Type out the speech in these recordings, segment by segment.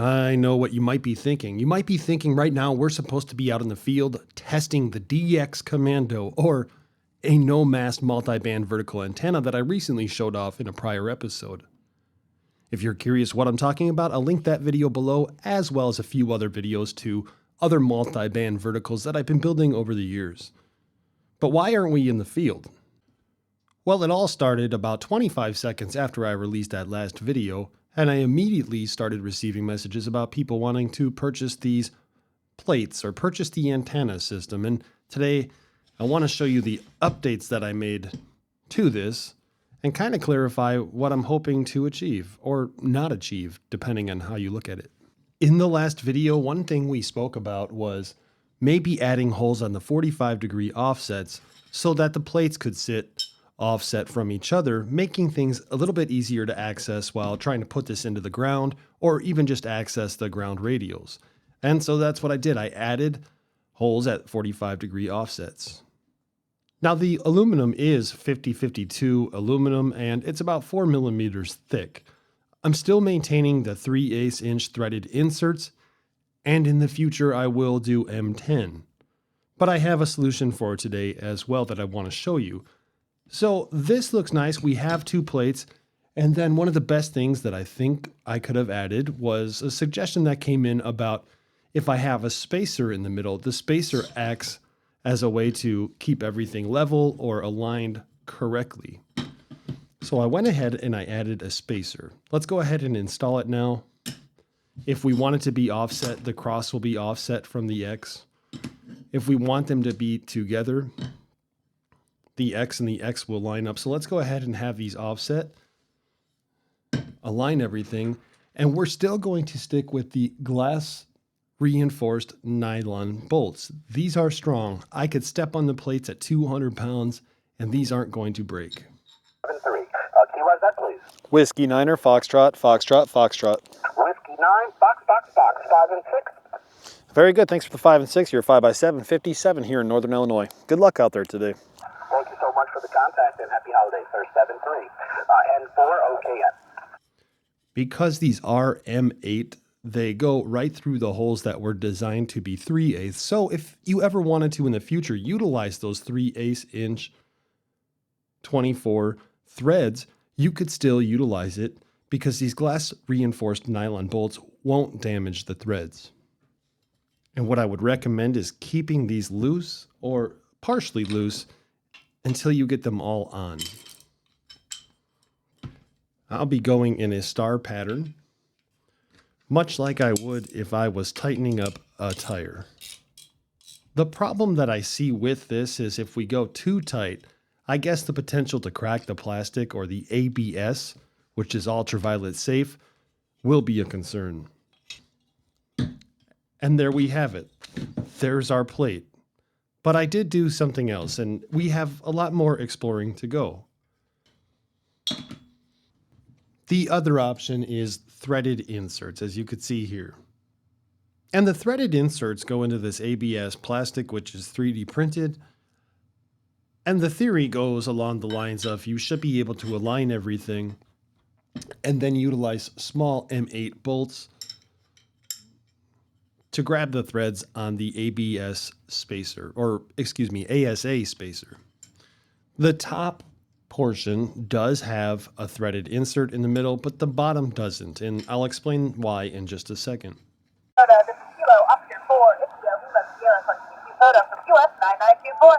I know what you might be thinking. You might be thinking right now we're supposed to be out in the field testing the DX Commando, or a no-mast multiband vertical antenna that I recently showed off in a prior episode. If you're curious what I'm talking about, I'll link that video below, as well as a few other videos to other multiband verticals that I've been building over the years. But why aren't we in the field? Well, it all started about 25 seconds after I released that last video, and I immediately started receiving messages about people wanting to purchase these plates or purchase the antenna system. And today I want to show you the updates that I made to this and kind of clarify what I'm hoping to achieve or not achieve, depending on how you look at it. In the last video, one thing we spoke about was maybe adding holes on the 45-degree offsets so that the plates could sit offset from each other, making things a little bit easier to access while trying to put this into the ground or even just access the ground radials. And so that's what I did. I added holes at 45-degree offsets. Now the aluminum is 5052 aluminum and it's about 4 millimeters thick. I'm still maintaining the 3/8 inch threaded inserts, and in the future I will do M10. But I have a solution for today as well that I want to show you. So this looks nice. We have two plates, and then one of the best things that I think I could have added was a suggestion that came in about if I have a spacer in the middle, the spacer acts as a way to keep everything level or aligned correctly. So I went ahead and I added a spacer. Let's go ahead and install it now. If we want it to be offset, the cross will be offset from the X. If we want them to be together, the X and the X will line up. So let's go ahead and have these offset, align everything, and we're still going to stick with the glass reinforced nylon bolts. These are strong. I could step on the plates at 200 pounds and these aren't going to break. 7-3. Key was that, please? Whiskey Niner, Foxtrot, Foxtrot, Foxtrot. Whiskey 9, Fox, 5 and 6. Very good. Thanks for the 5 and 6. You're 5x7, 57 here in Northern Illinois. Good luck out there today. Thank you so much for the contact and happy holidays, sir. 7-3. N4, OKN. Because these are M8, they go right through the holes that were designed to be 3/8. So if you ever wanted to in the future utilize those 3/8 inch 24 threads, you could still utilize it because these glass reinforced nylon bolts won't damage the threads. And what I would recommend is keeping these loose or partially loose until you get them all on. I'll be going in a star pattern, much like I would if I was tightening up a tire. The problem that I see with this is if we go too tight, I guess the potential to crack the plastic or the ABS, which is ultraviolet safe, will be a concern. And there we have it. There's our plate. But I did do something else, and we have a lot more exploring to go. The other option is threaded inserts, as you could see here. And the threaded inserts go into this ABS plastic, which is 3D printed. And the theory goes along the lines of you should be able to align everything and then utilize small M8 bolts to grab the threads on the ABS spacer, or excuse me, ASA spacer. The top portion does have a threaded insert in the middle, but the bottom doesn't, and I'll explain why in just a second. This is Kilo, Oscar 4, India, Lima, Sierra, Funky, Photo from US 9924.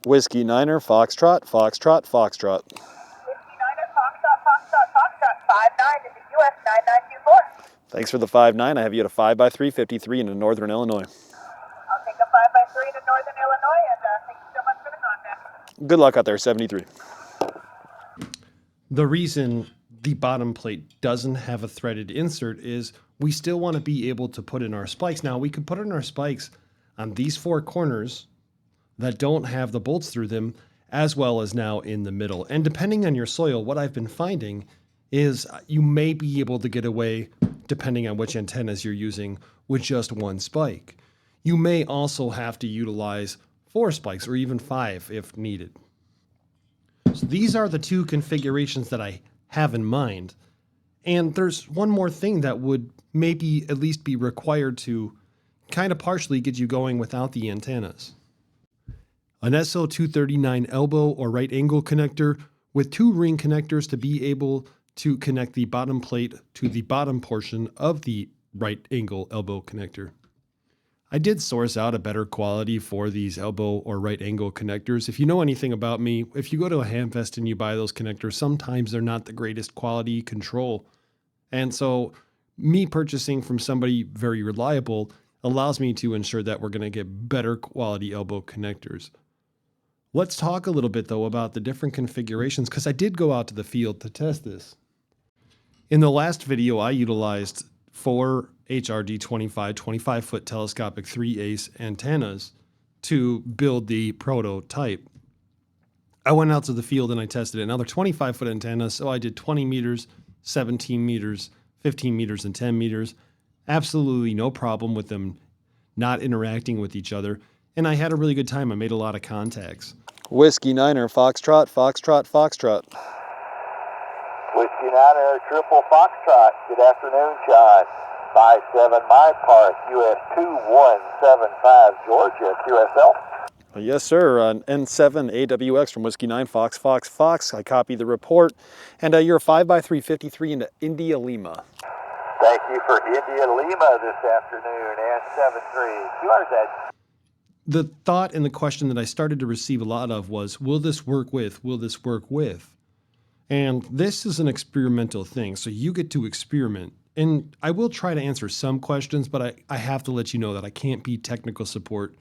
Whiskey Niner, Foxtrot, Foxtrot, Foxtrot. Whiskey 9, Foxtrot, 5-9, this is US 9924. Thanks for the 5-9. I have you at a 5x3, 53 in Northern Illinois. I'll take a 5x3 to Northern Illinois, and thank you so much for the contact. Good luck out there, 73. The reason the bottom plate doesn't have a threaded insert is we still want to be able to put in our spikes. Now, we could put in our spikes on these four corners that don't have the bolts through them, as well as now in the middle. And depending on your soil, what I've been finding is you may be able to get away, depending on which antennas you're using, with just one spike. You may also have to utilize 4 spikes or even 5 if needed. So these are the two configurations that I have in mind. And there's one more thing that would maybe at least be required to kind of partially get you going without the antennas. An SO239 elbow or right angle connector with 2 ring connectors to be able to connect the bottom plate to the bottom portion of the right angle elbow connector. I did source out a better quality for these elbow or right angle connectors. If you know anything about me, if you go to a Hamfest and you buy those connectors, sometimes they're not the greatest quality control. And so me purchasing from somebody very reliable allows me to ensure that we're going to get better quality elbow connectors. Let's talk a little bit though about the different configurations, because I did go out to the field to test this. In the last video, I utilized 4 HRD 25-foot telescopic 3-ace antennas to build the prototype. I went out to the field and I tested it. Now they're 25-foot antennas, so I did 20 meters, 17 meters, 15 meters, and 10 meters. Absolutely no problem with them not interacting with each other. And I had a really good time. I made a lot of contacts. Whiskey Niner, Foxtrot, Foxtrot, Foxtrot. Whiskey Niner, Triple Foxtrot. Good afternoon, John. 57 My Park, US 2175, Georgia, QSL. Yes, sir. N7 AWX from Whiskey 9, Fox, Fox, Fox. I copy the report. And you're 5x353 into India Lima. Thank you for India Lima this afternoon, N73. QRZ. The thought and the question that I started to receive a lot of was, will this work with? Will this work with? And this is an experimental thing, so you get to experiment. And I will try to answer some questions, but I have to let you know that I can't be technical support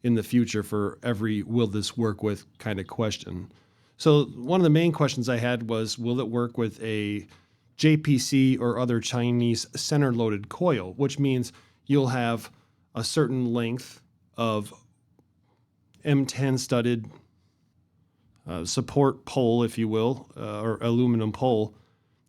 in the future for every will this work with kind of question. So one of the main questions I had was, will it work with a JPC or other Chinese center-loaded coil, which means you'll have a certain length of M10 studded support pole, if you will, or aluminum pole.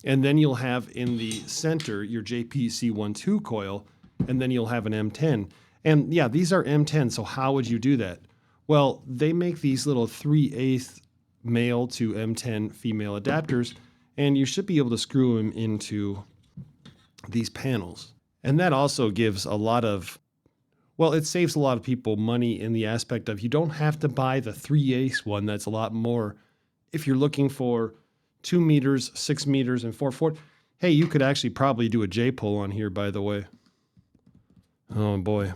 And then you'll have in the center your JPC12 coil, and then you'll have an M10. And yeah, these are M10, so how would you do that? Well, they make these little 3/8 male to M10 female adapters, and you should be able to screw them into these panels. And that also gives a lot of, well, it saves a lot of people money in the aspect of you don't have to buy the 3/8 one. That's a lot more. If you're looking for 2 meters, 6 meters, and 4/4, hey, you could actually probably do a J-pole on here, by the way. Oh boy.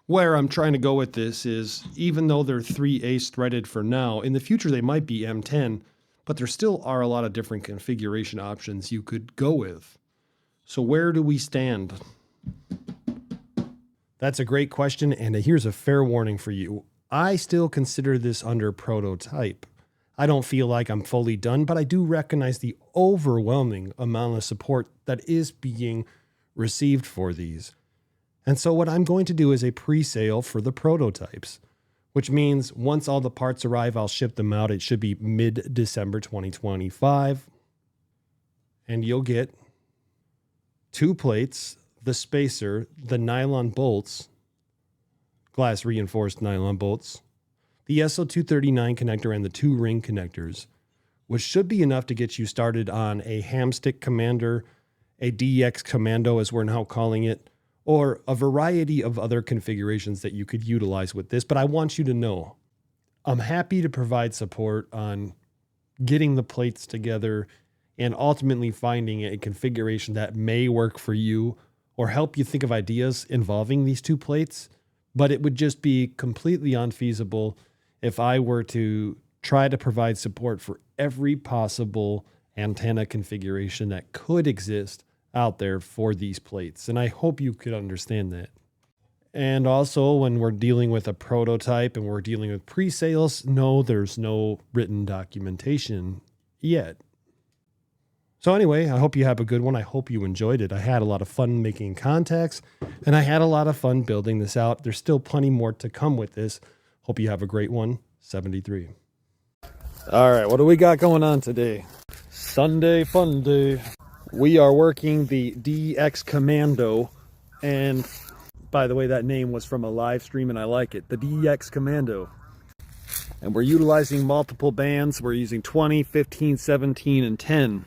Where I'm trying to go with this is, even though they're 3/8 threaded for now, in the future they might be M10, but there still are a lot of different configuration options you could go with. So where do we stand? That's a great question, and here's a fair warning for you. I still consider this under prototype. I don't feel like I'm fully done, but I do recognize the overwhelming amount of support that is being received for these. And so what I'm going to do is a pre-sale for the prototypes, which means once all the parts arrive, I'll ship them out. It should be mid-December 2025. And you'll get 2 plates, the spacer, the nylon bolts, glass reinforced nylon bolts, the SO239 connector, and the 2 ring connectors, which should be enough to get you started on a Hamstick Commander, a DX Commando as we're now calling it, or a variety of other configurations that you could utilize with this. But I want you to know, I'm happy to provide support on getting the plates together and ultimately finding a configuration that may work for you or help you think of ideas involving these 2 plates. But it would just be completely unfeasible if I were to try to provide support for every possible antenna configuration that could exist out there for these plates. And I hope you could understand that. And also, when we're dealing with a prototype and we're dealing with pre-sales, no, there's no written documentation yet. So anyway, I hope you have a good one. I hope you enjoyed it. I had a lot of fun making contacts, and I had a lot of fun building this out. There's still plenty more to come with this. Hope you have a great one. 73. All right, what do we got going on today? Sunday fun day. We are working the DX Commando, and by the way, that name was from a live stream and I like it. The DX Commando. And we're utilizing multiple bands. We're using 20, 15, 17, and 10.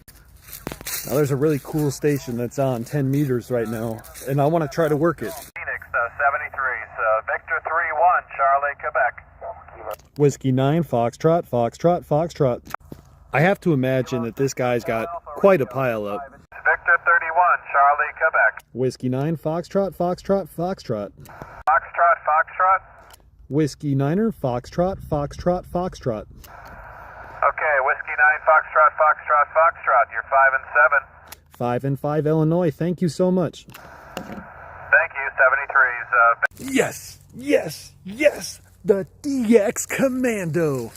Now there's a really cool station that's on 10 meters right now, and I want to try to work it. Phoenix 73s, Victor 3-1, Charlie, Quebec. Whiskey 9, Foxtrot, Foxtrot, Foxtrot. I have to imagine that this guy's got quite a pileup. Victor 31, Charlie, Quebec. Whiskey 9, Foxtrot, Foxtrot, Foxtrot. Foxtrot, Foxtrot. Whiskey 9er, Foxtrot, Foxtrot, Foxtrot. Okay, Whiskey 9, Foxtrot, Foxtrot, Foxtrot. You're 5 and 7. 5 and 5 Illinois, thank you so much. Thank you, 73s. Yes, yes, yes! The DX Commando!